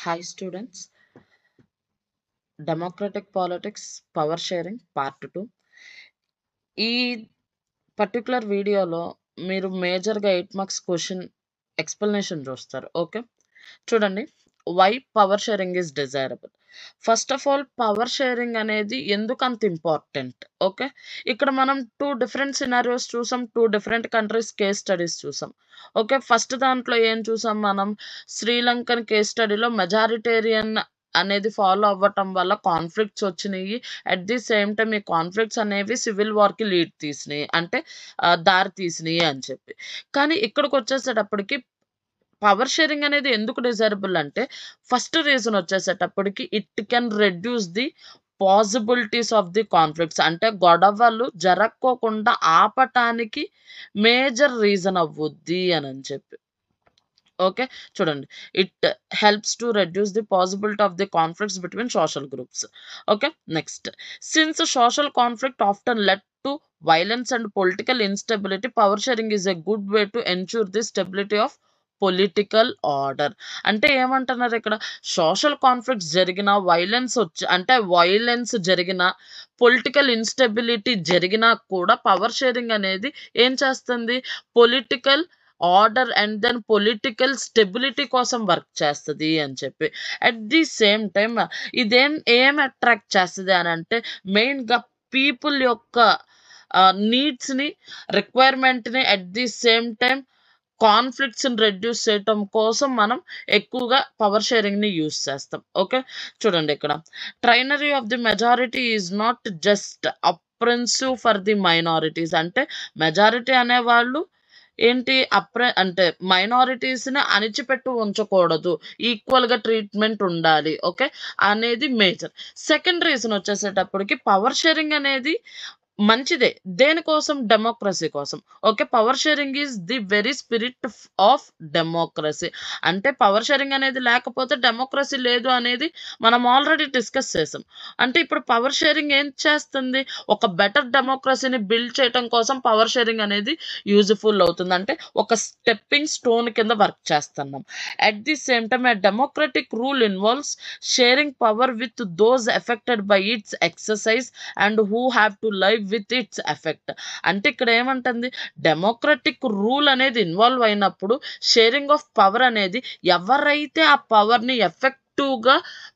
Hi students, Democratic Politics Power Sharing Part 2. ఈ particular వీడియోలో మీరు మేజర్గా 8 మార్క్స్ క్వశ్చన్ ఎక్స్ప్లెనేషన్ చూస్తారు. ఓకే, చూడండి. Why power sharing is desirable. First of all, power sharing అనేది ఎందుకు అంత ఇంపార్టెంట్? ఓకే, ఇక్కడ మనం 2 డిఫరెంట్ సినారియోస్ చూసాం, 2 డిఫరెంట్ కంట్రీస్ కేస్ స్టడీస్ చూసాం. ఓకే, ఫస్ట్ దాంట్లో ఏం చూసాం మనం? శ్రీలంకన్ కేస్ స్టడీలో మెజారిటేరియన్ అనేది ఫాలో అవ్వటం వల్ల కాన్ఫ్లిక్ట్స్ వచ్చినాయి. అట్ ది సేమ్ టైం ఈ కాన్ఫ్లిక్ట్స్ అనేవి సివిల్ వార్కి లీడ్ తీసినాయి, అంటే దారి తీసినాయి అని చెప్పి. కానీ ఇక్కడికి వచ్చేసేటప్పటికి పవర్ షేరింగ్ అనేది ఎందుకు డిజైరబుల్ అంటే, ఫస్ట్ రీజన్ వచ్చేసేటప్పటికి it can reduce the possibilities of the conflicts. అంటే గొడవలు జరక్కోకుండా ఆపటానికి మేజర్ రీజన్ అవ్వుద్ది అని చెప్పి. ఓకే, చూడండి. It helps to reduce the possibility of the conflicts between social groups. Okay, next. Since social conflict often led to violence and political instability, power sharing is a good way to ensure the stability of political order. అంటే ఏమంటున్నారు ఇక్కడ? Social conflicts జరిగిన, violence జరిగిన, political instability జరిగినా కూడా power sharing అనేది ఏం చేస్తుంది? Political order and then political stability కోసం వర్క్ చేస్తుంది అని చెప్పి. అట్ ది సేమ్ టైం ఏం అట్రాక్ట్ చేస్తుంది అని అంటే, మెయిన్గా పీపుల్ యొక్క నీడ్స్ని, రిక్వైర్మెంట్ని, అట్ ది సేమ్ టైం కాన్ఫ్లిక్ట్స్ని రెడ్యూస్ చేయటం కోసం మనం ఎక్కువగా పవర్ షేరింగ్ని యూజ్ చేస్తాం. ఓకే, చూడండి. ఇక్కడ tyranny of the majority is not just apprehensive for the minorities. అంటే మెజారిటీ అనేవాళ్ళు అంటే మైనారిటీస్ని అణిచిపెట్టు ఉంచకూడదు, ఈక్వల్గా ట్రీట్మెంట్ ఉండాలి. ఓకే, అనేది మేజర్. సెకండ్ రీజన్ వచ్చేసేటప్పటికి పవర్ షేరింగ్ అనేది మంచిదే. దేనికోసం? డెమోక్రసీ కోసం. Okay, power sharing is the very spirit of democracy. అంటే పవర్ షేరింగ్ అనేది లేకపోతే డెమోక్రసీ లేదు అనేది మనం ఆల్రెడీ డిస్కస్ చేసాం. అంటే ఇప్పుడు పవర్ షేరింగ్ ఏం చేస్తుంది? ఒక బెటర్ డెమోక్రసీని బిల్డ్ చేయడం కోసం పవర్ షేరింగ్ అనేది యూజ్ఫుల్ అవుతుంది. అంటే ఒక స్టెప్పింగ్ స్టోన్ కింద వర్క్ చేస్తున్నాం. At the same time a democratic rule involves sharing power with those affected by its exercise and who have to live with its effect. అంటే ఇక్కడ ఏమంటుంది? డెమోక్రటిక్ రూల్ అనేది ఇన్వాల్వ్ అయినప్పుడు షేరింగ్ ఆఫ్ పవర్ అనేది ఎవరైతే ఆ పవర్ని ఎఫెక్టివ్గా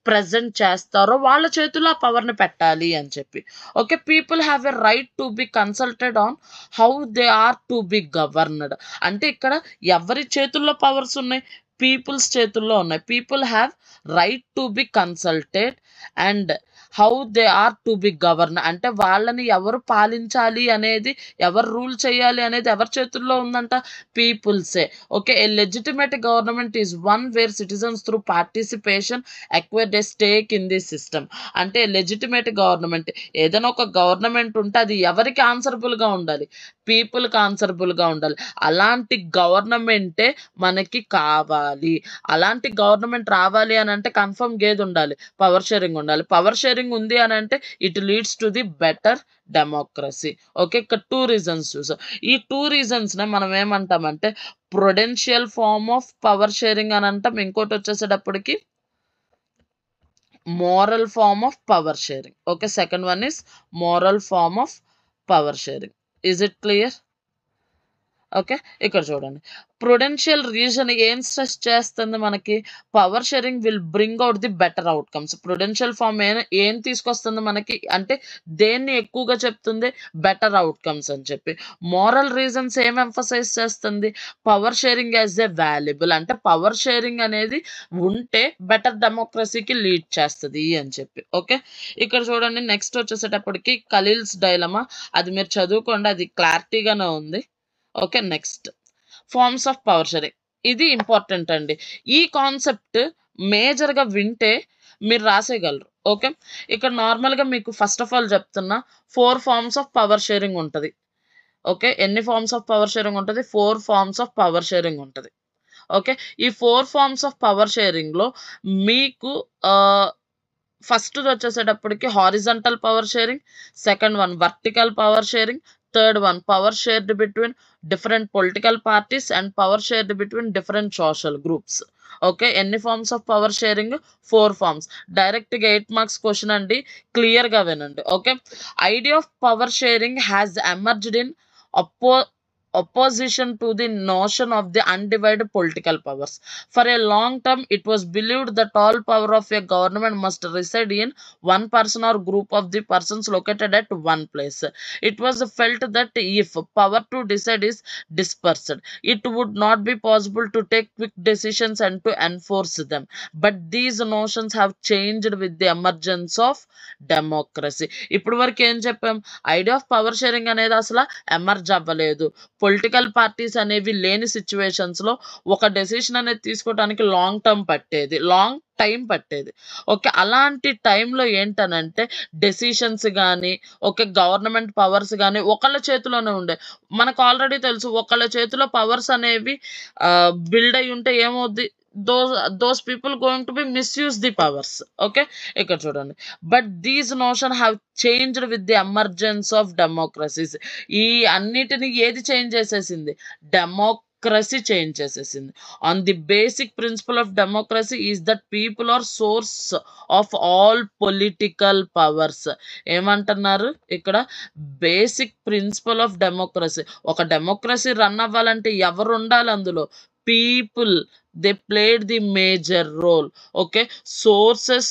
ప్రజెంట్ చేస్తారో వాళ్ళ చేతుల్లో ఆ పవర్ని పెట్టాలి అని చెప్పి. Okay, people have a right to be consulted on how they are to be governed. అంటే ఇక్కడ ఎవరి చేతుల్లో పవర్స్ ఉన్నాయి? పీపుల్స్ చేతుల్లో ఉన్నాయి. People have right to be consulted and how they are to be govern. అంటే వాళ్ళని ఎవరు పాలించాలి అనేది, ఎవరు రూల్ చేయాలి అనేది ఎవరి చేతుల్లో ఉందంట? పీపుల్సే. Okay, a legitimate government is one where citizens through participation acquired a stake in the system. అంటే లెజిటిమేట్ గవర్నమెంట్, ఏదైనా ఒక గవర్నమెంట్ ఉంటే అది ఎవరికి ఆన్సరబుల్గా ఉండాలి? పీపుల్కి ఆన్సరబుల్గా ఉండాలి. అలాంటి గవర్నమెంటే మనకి కావాలి. అలాంటి గవర్నమెంట్ రావాలి అని అంటే కన్ఫర్మ్ ఏది ఉండాలి? పవర్ షేరింగ్ ఉండాలి. పవర్ షేరింగ్ ఉంది అని అంటే it leads to the better democracy. Okay, ఇక్కడ 2 రీజన్స్ చూసాం. ఈ 2 రీజన్స్నే మనం ఏమంటామంటే prudential form of power sharing అని అంటాం. ఇంకోటి వచ్చేసేటప్పటికి moral form of power sharing. Okay, second one is moral form of power sharing. Is it clear? Okay, ఇక్కడ చూడండి. ప్రొడెన్షియల్ రీజన్ ఏం స్ట్రెస్ చేస్తుంది మనకి? Power sharing will bring out the better outcomes. Prudential form ఏం తీసుకొస్తుంది మనకి అంటే దేన్ని ఎక్కువగా చెప్తుంది? బెటర్ అవుట్కమ్స్ అని చెప్పి. మోరల్ రీజన్స్ ఏం ఎంఫసైజ్ చేస్తుంది? Power sharing as a valuable. అంటే పవర్ షేరింగ్ అనేది ఉంటే బెటర్ డెమోక్రసీకి లీడ్ చేస్తుంది అని చెప్పి. ఓకే, ఇక్కడ చూడండి. నెక్స్ట్ వచ్చేసేటప్పటికి ఖలీల్స్ డైలమా. అది మీరు చదువుకోండి, అది క్లారిటీగానే ఉంది. Okay, next forms of power sharing. ఇది ఇంపార్టెంట్ అండి. ఈ కాన్సెప్ట్ మేజర్గా వింటే మీరు రాసేయగలరు. ఓకే, ఇక్కడ నార్మల్గా మీకు ఫస్ట్ ఆఫ్ ఆల్ చెప్తున్నా 4 ఫార్మ్స్ ఆఫ్ పవర్ షేరింగ్ ఉంటుంది. ఓకే, ఎన్ని ఫార్మ్స్ ఆఫ్ పవర్ షేరింగ్ ఉంటుంది? 4 ఫార్మ్స్ ఆఫ్ పవర్ షేరింగ్ ఉంటుంది. ఓకే, ఈ 4 ఫార్మ్స్ ఆఫ్ పవర్ షేరింగ్లో మీకు ఫస్ట్ వచ్చేసేటప్పటికి horizontal power sharing, second one vertical power sharing, third one, power shared between different political parties and power shared between different social groups. Okay, ఎన్ని forms of power sharing? 4 forms. డైరెక్ట్గా 8 marks question అండి, క్లియర్గా వినండి. Okay, idea of power sharing has emerged in opposition to the notion of the undivided political powers. For a long time, it was believed that all power of a government must reside in one person or group of the persons located at one place. It was felt that if power to decide is dispersed, it would not be possible to take quick decisions and to enforce them. But these notions have changed with the emergence of democracy. ఇప్పుడు వరకు ఏం చెప్పాం? Idea of power sharing అనేది అసలు emerge అవ్వలేదు. Political parties అనేవి లేని సిచ్యువేషన్స్లో ఒక డెసిషన్ అనేది తీసుకోవడానికి లాంగ్ టైం పట్టేది. ఓకే, అలాంటి టైంలో ఏంటనంటే డెసిషన్స్ కానీ ఓకే గవర్నమెంట్ పవర్స్ కానీ ఒకళ్ళ చేతిలోనే ఉండే. మనకు ఆల్రెడీ తెలుసు, ఒకళ్ళ చేతిలో పవర్స్ అనేవి బిల్డ్ అయి ఉంటే ఏమవుద్ది, those people going to be misuse the powers. Okay, ఇక్కడ చూడండి. But these notion have changed with the emergence of democracies. ఈ అన్నిటిని ఏది చేంజ్ చేసేసింది? డెమోక్రసీ చేంజ్ చేసేసింది. On the basic principle of democracy is that people are source of all political powers. ఏమంటున్నారు ఇక్కడ? Basic principle of democracy. ఒక democracy run అవ్వాలంటే ఎవరు ఉండాలి అందులో? People. They played the major role. Okay, sources.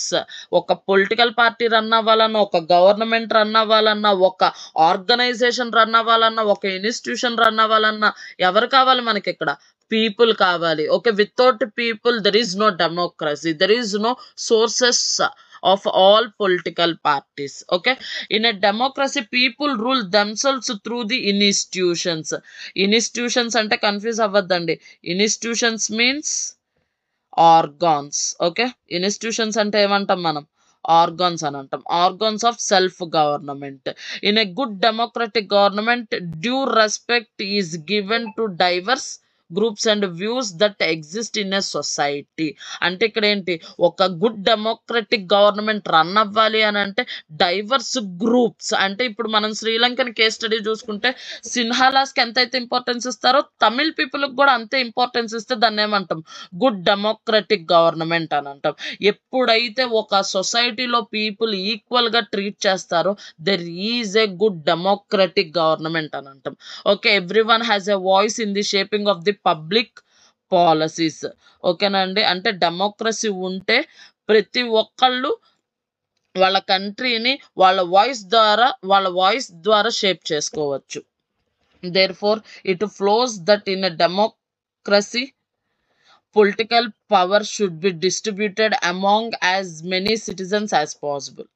ఒక political party run అవ్వాలన్నా, ఒక గవర్నమెంట్ రన్ అవ్వాలన్నా, ఒక ఆర్గనైజేషన్ రన్ అవ్వాలన్నా, ఒక ఇన్స్టిట్యూషన్ రన్ అవ్వాలన్నా ఎవరు కావాలి మనకి ఇక్కడ? పీపుల్ కావాలి. Okay, without people there is no democracy, there is no sources of all political parties. Okay, in a democracy people rule themselves through the institutions. Institutions ante confuse avvaddandi. Institutions means organs. Okay, institutions ante emantam manam? Organs అని అంటాం. Organs of self government. In a good democratic government due respect is given to divorce groups and views that exist in a society. అంటే ఇక్కడ ఏంటి? ఒక good democratic government run అవ్వాలి అని అంటే divorce groups. అంటే ఇప్పుడు మనం శ్రీలంకన్ కేస్ స్టడీ చూసుకుంటే సిన్హాలాస్కి ఎంతైతే ఇంపార్టెన్స్ ఇస్తారో తమిళ్ పీపుల్కి కూడా అంతే ఇంపార్టెన్స్ ఇస్తే దాన్ని ఏమంటాం? గుడ్ డెమోక్రటిక్ గవర్నమెంట్ అని అంటాం. ఎప్పుడైతే ఒక సొసైటీలో పీపుల్ ఈక్వల్గా ట్రీట్ చేస్తారో there is a good democratic government అని అంటాం. Okay, every one has a voice in the shaping of the public policies. ఓకేనండి, అంటే డెమోక్రసీ ఉంటే ప్రతి ఒక్కళ్ళు వాళ్ళ కంట్రీని వాళ్ళ వాయిస్ ద్వారా షేప్ చేసుకోవచ్చు. Therefore, it flows that in a democracy, political power should be distributed among as many citizens as possible.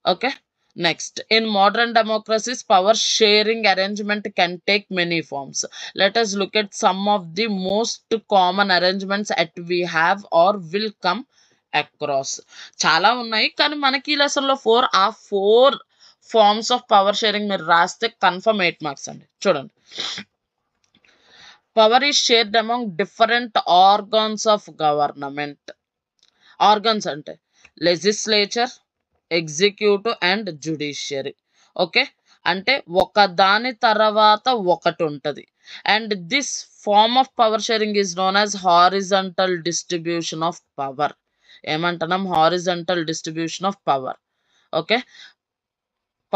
Okay. Next, in modern democracies, power sharing arrangement can take many forms. Let us look at some of the most common arrangements that we have or will come across. చాలా ఉన్నాయి కానీ మనకి ఈ లెసన్లో 4 forms of power sharing మీరు రాస్తే confirm 8 marks అండి. చూడండి, power is shared among different organs of government. Organs అంటే legislature, executive and judiciary. Okay, అంటే ఒకదాని తర్వాత ఒకటి ఉంటుంది. And this form of power sharing is known as horizontal distribution of power. ఏమంటున్నాం? Horizontal distribution of power. Okay,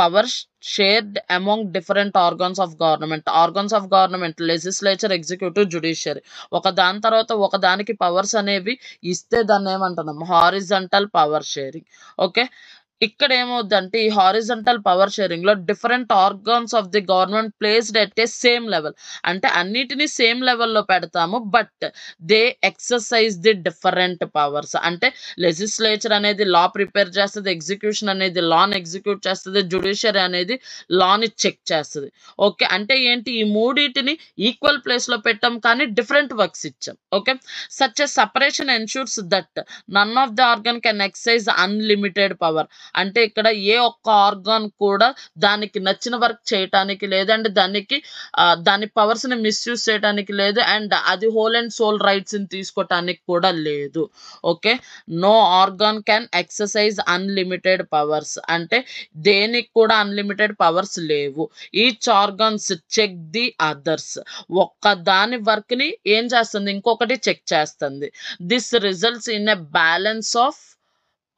power shared among different organs of government. Organs of government legislature, executive, judiciary. ఒక దాని తర్వాత ఒక దానికి powers అనేవి ఇస్తే దాన్ని ఏమంటున్నాం? Horizontal power sharing. ఓకే, ఇక్కడ ఏమవుద్దంటే ఈ హారిజంటల్ పవర్ షేరింగ్ లో different organs of the government placed at a same level. అంటే అన్నిటినీ సేమ్ లెవెల్లో పెడతాము, but they exercise the different powers. అంటే లెజిస్లేచర్ అనేది లా ప్రిపేర్ చేస్తుంది, ఎగ్జిక్యూషన్ అనేది లాని ఎగ్జిక్యూట్ చేస్తుంది, జ్యుడిషియరీ అనేది లాని చెక్ చేస్తుంది. ఓకే, అంటే ఏంటి? ఈ మూడింటిని ఈక్వల్ ప్లేస్ లో పెట్టాం కానీ డిఫరెంట్ వర్క్స్ ఇచ్చాం. Okay, such a separation ensures that none of the organ can exercise unlimited power. అంటే ఇక్కడ ఏ ఒక్క ఆర్గాన్ కూడా దానికి నచ్చిన వర్క్ చేయటానికి లేదు, అండ్ దాని పవర్స్ ని మిస్యూజ్ చేయడానికి లేదు, అండ్ అది హోల్ అండ్ సోల్ రైట్స్ ని తీసుకోవటానికి కూడా లేదు. Okay, no organ can exercise unlimited powers, అంటే దేనికి కూడా అన్లిమిటెడ్ పవర్స్ లేవు. Each organs check the others, ఒక్క దాని వర్క్ ని ఏం చేస్తుంది, ఇంకొకటి చెక్ చేస్తుంది. This results in a balance of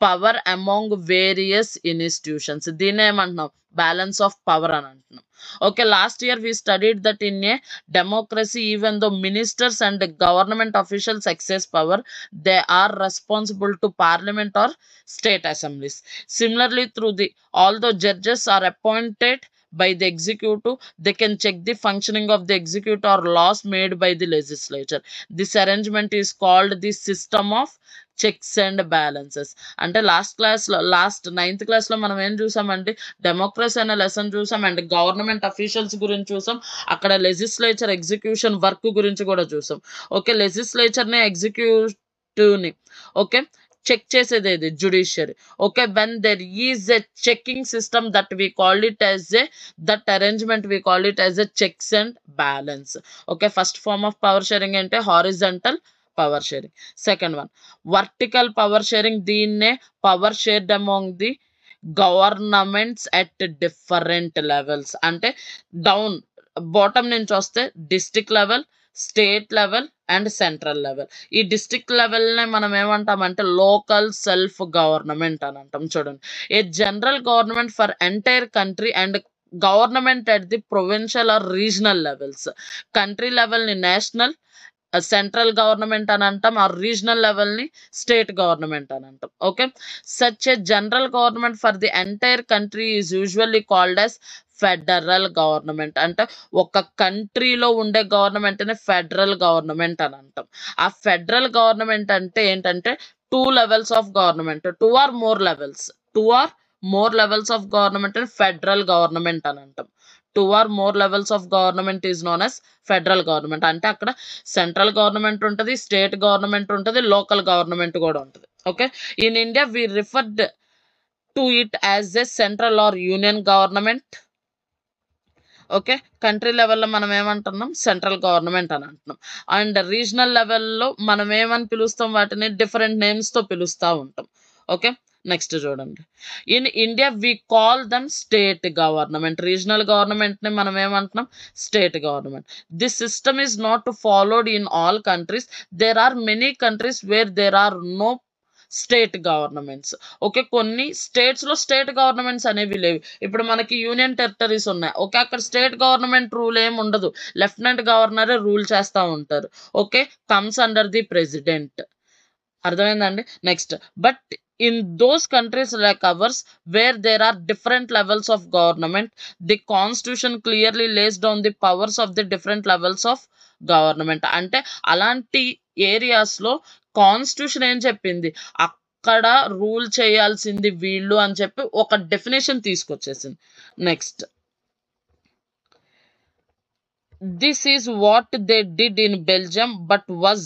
power among various institutions. దీన్ని ఏమంటున్నాం, బ్యాలెన్స్ ఆఫ్ పవర్ అని అంటున్నాం. Okay, last year we studied that in a democracy, even though ministers and government officials exercise power, they are responsible to parliament or state assemblies. Similarly, although judges are appointed by the executive, they can check the functioning of the executive or laws made by the legislature. This arrangement is called the system of checks and balances. అంటే last 9th క్లాస్లో మనం ఏం చూసామంటే democracy అనే lesson చూసాం, and government officials గురించి చూసాం, అక్కడ లెజిస్లేచర్ ఎగ్జిక్యూషన్ వర్క్ గురించి కూడా చూసాం. ఓకే, లెజిస్లేచర్ని ఎగ్జిక్యూటివ్ని ఓకే చెక్ చేసేది ఏది, judiciary. Okay, when there is a checking system that we call it as that arrangement we call it as a checks and balance. Okay, first form of power sharing అంటే horizontal power sharing. Second one vertical power sharing, దీన్నే power shared among the governments at different levels. అంటే down bottom నుంచి వస్తే district level, state level and central level. ఈ district లెవెల్నే మనం ఏమంటామంటే local self government అని అంటాం. చూడండి, a general government for entire country and government at the provincial or regional levels. Country లెవెల్ని నేషనల్, సెంట్రల్ గవర్నమెంట్ అని అంటాం, ఆ రీజనల్ లెవెల్ని స్టేట్ గవర్నమెంట్ అని అంటాం. Okay, such a general government for the entire country is usually called as federal government. అంటే ఒక కంట్రీలో ఉండే గవర్నమెంట్ని ఫెడరల్ గవర్నమెంట్ అని అంటాం. ఆ ఫెడరల్ గవర్నమెంట్ అంటే ఏంటంటే 2 levels of government, 2 or more levels of government అని ఫెడరల్ గవర్నమెంట్ అని అంటాం. 2 or more levels of government is known as federal government. అంటే అక్కడ సెంట్రల్ గవర్నమెంట్ ఉంటుంది, స్టేట్ గవర్నమెంట్ ఉంటుంది, లోకల్ గవర్నమెంట్ కూడా ఉంటుంది. Okay, in India we referred to it as a central or union government. Okay, country లెవెల్లో మనం ఏమంటున్నాం, central government అని అంటున్నాం. అండ్ రీజనల్ లెవెల్లో మనం ఏమని పిలుస్తాం, వాటిని డిఫరెంట్ నేమ్స్తో పిలుస్తూ ఉంటాం. ఓకే, నెక్స్ట్ చూడండి, in India we call them state government. Regional గవర్నమెంట్ని మనం ఏమంటున్నాం, state government. This system is not followed in all countries. There are many countries where there are no state governments. Okay, కొన్ని స్టేట్స్లో state governments అనేవి లేవు. ఇప్పుడు మనకి union territories ఉన్నాయి. ఓకే, అక్కడ స్టేట్ గవర్నమెంట్ రూల్ ఏమి ఉండదు, లెఫ్టినెంట్ గవర్నరే రూల్ చేస్తూ ఉంటారు. Okay, comes under the president. అర్థమైందండి. Next, but in those countries like ours where there are different levels of government, the constitution clearly lays down the powers of the different levels of government. అంటే అలాంటి ఏరియాస్లో constitution ఏం చెప్పింది, అక్కడ rule చేయాల్సింది వీళ్ళు అని చెప్పి ఒక డెఫినేషన్ తీసుకొచ్చేసింది. Next, this is what they did in Belgium but was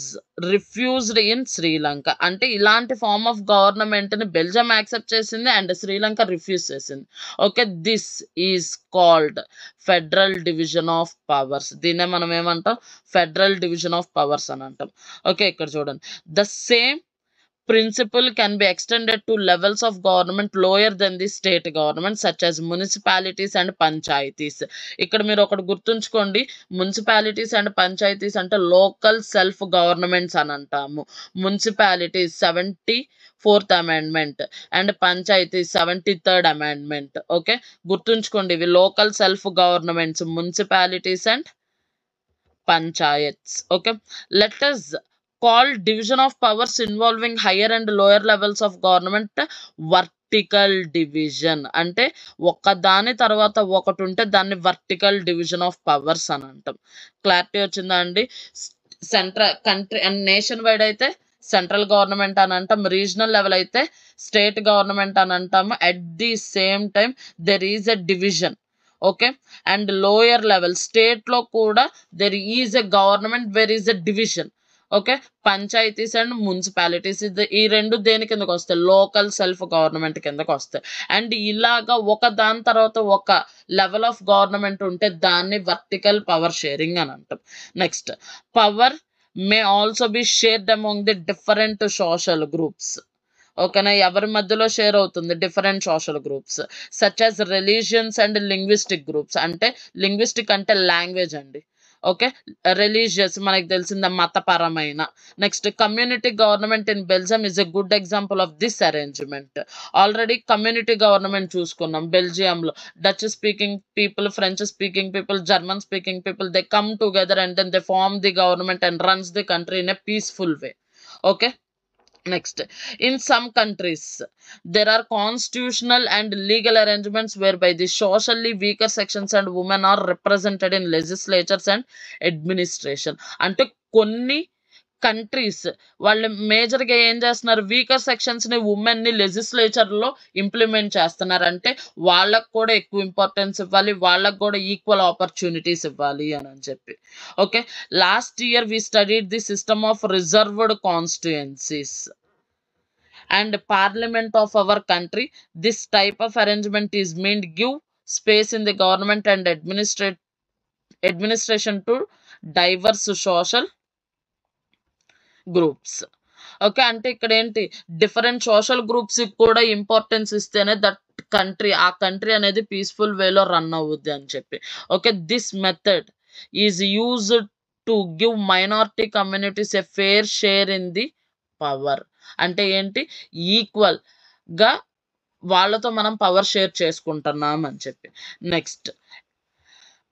refused in Sri Lanka. అంటే ఇలాంటి ఫార్మ్ ఆఫ్ గవర్నమెంట్ ని బెల్జియం యాక్సెప్ట్ చేసింది అండ్ శ్రీలంక రిఫ్యూజ్ చేసింది. Okay, this is called federal division of powers. దీన్నే మనం ఏమంటాం, ఫెడరల్ డివిజన్ ఆఫ్ పవర్స్ అని అంటాం. ఓకే, ఇక్కడ చూడండి, the same principle can be extended to levels of government lower than the state government such as municipalities and panchayatis. ఇక్కడ మీరు ఒకటి గుర్తుంచుకోండి, మున్సిపాలిటీస్ అండ్ పంచాయతీస్ అంటే లోకల్ సెల్ఫ్ గవర్నమెంట్స్ అని అంటాము. Municipalities 74th amendment and panchayat 73rd amendment. Okay, గుర్తుంచుకోండి, ఇవి local self governments, municipalities and panchayats. Okay, let us called division of powers involving higher and lower levels of government vertical division. అంటే ఒక దాని తర్వాత ఒకటి ఉంటే దాన్ని వర్టికల్ డివిజన్ ఆఫ్ పవర్స్ అని అంటాం. క్లారిటీ వచ్చిందా అండి? Central country and nation wide అయితే సెంట్రల్ గవర్నమెంట్ అని అంటాం, రీజనల్ లెవెల్ అయితే స్టేట్ గవర్నమెంట్ అని అంటాము. At the same time there is a division. Okay, and lower level స్టేట్లో కూడా there is a government, where is a division. Okay. Panchayats and municipalities ఈ 2 దేని కిందకి వస్తాయి? లోకల్ సెల్ఫ్ గవర్నమెంట్ కిందకి వస్తాయి. అండ్ ఇలాగా ఒక దాని తర్వాత ఒక లెవెల్ ఆఫ్ గవర్నమెంట్ ఉంటే దాన్ని వర్టికల్ పవర్ షేరింగ్ అని అంటాం. Next, power may also be shared among the different social groups. ఓకేనా? ఎవరి మధ్యలో షేర్ అవుతుంది? Different social groups such as religions and linguistic groups. అంటే లింగ్విస్టిక్ అంటే లాంగ్వేజ్ అండి. ఓకే. రిలీజియస్ మనకి తెలిసింద మతపరమైన. Next, community government in Belgium is a good example of this arrangement. Already community government చూసుకున్నాం బెల్జియంలో. Dutch speaking people, French speaking people, German speaking people, they come together and then they form the government and runs the country in a peaceful way. Okay. Next, in some countries, there are constitutional and legal arrangements whereby the socially weaker sections and women are represented in legislatures and administration. అంటే కొన్ని countries వాళ్ళు మేజర్గా ఏం చేస్తున్నారు? Weaker సెక్షన్స్ని, ఉమెన్ని లెజిస్లేచర్లో implement చేస్తున్నారు. అంటే వాళ్ళకు కూడా ఎక్కువ ఇంపార్టెన్స్ ఇవ్వాలి, వాళ్ళకు కూడా ఈక్వల్ ఆపర్చునిటీస్ ఇవ్వాలి అని చెప్పి. Okay. Last year we studied the system of reserved constituencies and parliament of our country. This type of arrangement is meant give space in the government and administration to diverse social groups. Okay. అంటే ఇక్కడ ఏంటి? Different social groups కూడా importance ఇస్తేనే ఆ country అనేది peaceful వేలో run అవుద్ది అని చెప్పి. Okay. This method is used to give minority communities a fair share in the power. అంటే ఏంటి? ఈక్వల్గా వాళ్ళతో మనం పవర్ షేర్ చేసుకుంటున్నాం అని చెప్పి. Next,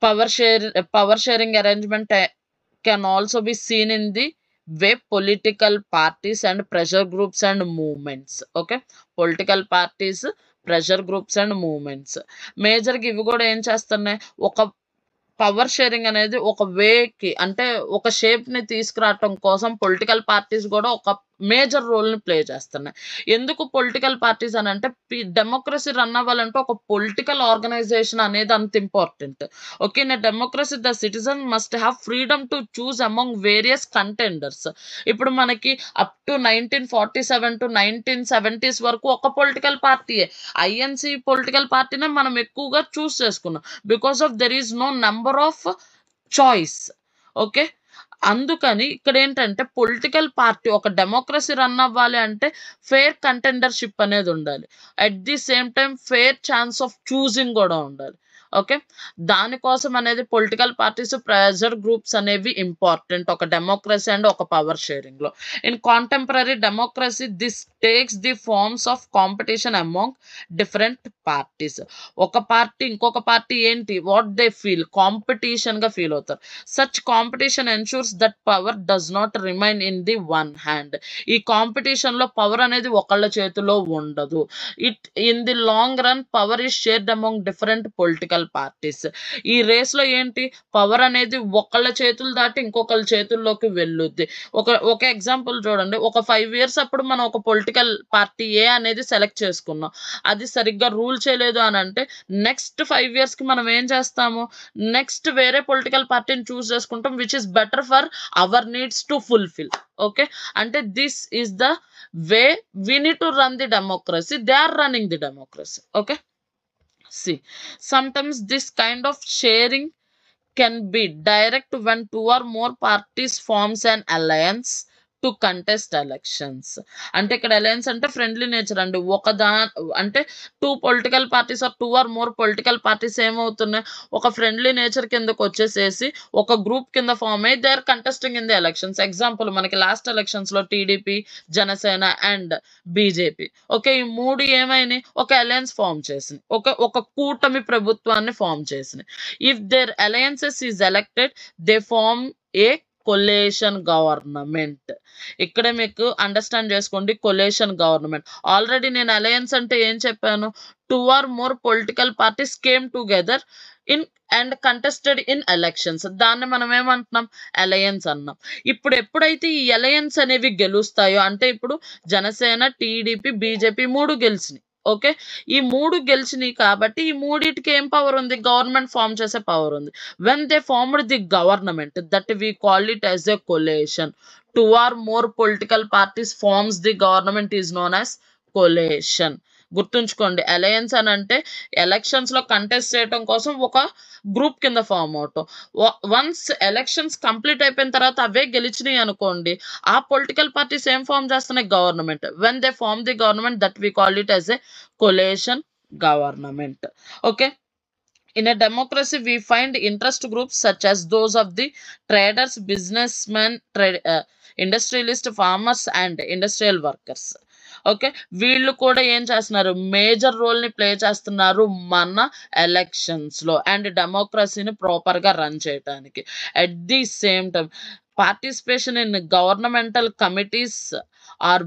power sharing arrangement can also be seen in the way political parties and pressure groups and movements. Okay. Political parties, pressure groups and movements మేజర్గా ఇవి కూడా ఏం చేస్తున్నాయి? ఒక పవర్ షేరింగ్ అనేది ఒక వేకి, అంటే ఒక షేప్ని తీసుకురావటం కోసం పొలిటికల్ పార్టీస్ కూడా ఒక మేజర్ రోల్ని ప్లే చేస్తున్నాయి. ఎందుకు పొలిటికల్ పార్టీస్ అని అంటే, డెమోక్రసీ రన్ అవ్వాలంటే ఒక పొలిటికల్ ఆర్గనైజేషన్ అనేది అంత important. Okay. In democracy the citizen must have freedom to choose among various contenders. ఇప్పుడు మనకి అప్ టు 1947 టు 1970s వరకు ఒక పొలిటికల్ పార్టీయే, ఐఎన్సి పొలిటికల్ పార్టీనే మనం ఎక్కువగా చూస్ చేసుకున్నాం. Because of there is no number of choice. Okay. అందుకని ఇక్కడ ఏంటంటే పొలిటికల్ పార్టీ, ఒక డెమోక్రసీ రన్ అవ్వాలి అంటే ఫేర్ కంటెండర్షిప్ అనేది ఉండాలి. At the same time fair chance of choosing కూడా ఉండాలి. ఓకే. దానికోసం అనేది పొలిటికల్ పార్టీస్, ప్రెషర్ గ్రూప్స్ అనేవి ఇంపార్టెంట్ ఒక డెమోక్రసీ అండ్ ఒక పవర్ షేరింగ్లో. In contemporary democracy this takes the forms of competition among different parties. ఒక పార్టీ ఇంకొక పార్టీ ఏంటి? వాట్ దే ఫీల్, కాంపిటీషన్గా ఫీల్ అవుతారు. Such competition ensures that power does not remain in the one hand. ఈ కాంపిటీషన్లో power అనేది ఒకళ్ళ చేతిలో ఉండదు. In the long run power is shared among different political parties. ఈ రేస్లో ఏంటి? పవర్ అనేది ఒకళ్ళ చేతులు దాటి ఇంకొకళ్ళ చేతుల్లోకి వెళ్ళుద్ది. ఒక ఎగ్జాంపుల్ చూడండి. ఒక 5 years అప్పుడు మనం ఒక పొలిటికల్ పార్టీ ఏ అనేది సెలెక్ట్ చేసుకున్నాం. అది సరిగ్గా రూల్ చేయలేదు అని అంటే నెక్స్ట్ 5 yearsకి మనం ఏం చేస్తాము? నెక్స్ట్ వేరే పొలిటికల్ పార్టీని చూస్ చేసుకుంటాం, which is better for our needs to fulfil. Okay. అంటే this is the way we need to run the democracy. They are running the democracy. Okay. See, sometimes this kind of sharing can be direct when 2 or more parties forms an alliance to contest elections. అంటే ఇక్కడ alliance అంటే friendly nature అండి. అంటే 2 political parties or 2 or more political parties ఏమవుతున్నాయి? ఒక friendly nature కిందకు వచ్చేసేసి ఒక గ్రూప్ కింద ఫామ్ అయ్యి they are contesting in the elections. Example మనకి లాస్ట్ ఎలక్షన్స్లో టీడీపీ, జనసేన అండ్ బీజేపీ. ఓకే. ఈ 3 ఏమైనాయి? ఒక అలయన్స్ ఫామ్ చేసింది, ఒక కూటమి ప్రభుత్వాన్ని ఫామ్ చేసింది. If there alliances is elected they form a coalition government. ఇక్కడే మీకు అండర్స్టాండ్ చేసుకోండి, కొలేషన్ గవర్నమెంట్. ఆల్రెడీ నేను అలయన్స్ అంటే ఏం చెప్పాను? 2 or more political parties came together in and contested in elections. దాన్ని మనం ఏమంటున్నాం? అలయన్స్ అన్నాం. ఇప్పుడు ఎప్పుడైతే ఈ అలయన్స్ అనేవి గెలుస్తాయో, అంటే ఇప్పుడు జనసేన, టీడీపీ, బీజేపీ 3 గెలిచినాయి. ఓకే. ఈ 3 గెలిచినియి కాబట్టి ఈ మూడిటికి ఏం పవర్ ఉంది? గవర్నమెంట్ ఫార్మ్ చేసే పవర్ ఉంది. When they formed the government that we call it as a coalition. 2 or more political parties forms the government is known as coalition. గుర్తుంచుకోండి. అలయన్స్ అనంటే ఎలక్షన్స్‌లో కంటెస్ట్ చేయటం కోసం ఒక గ్రూప్ కింద ఫార్మ్ అవటం. వన్స్ ఎలక్షన్స్ కంప్లీట్ అయిపోయిన తర్వాత అవే గెలిచినియి అనుకోండి, ఆ పొలిటికల్ పార్టీస్ ఏం ఫార్మ్ చేస్తున్నాయి? Government. When they form the government that we call it as a coalition government. Okay. In a democracy, we find interest groups such as those of the traders, businessmen, industrialists, farmers, and industrial workers. Okay. వీళ్ళు కూడా ఏం చేస్తున్నారు? Major రోల్‌ని play చేస్తున్నారు మన ఎలక్షన్స్‌లో and డెమోక్రసీని ప్రాపర్‌గా run చేయటానికి. At the same time participation in governmental committees are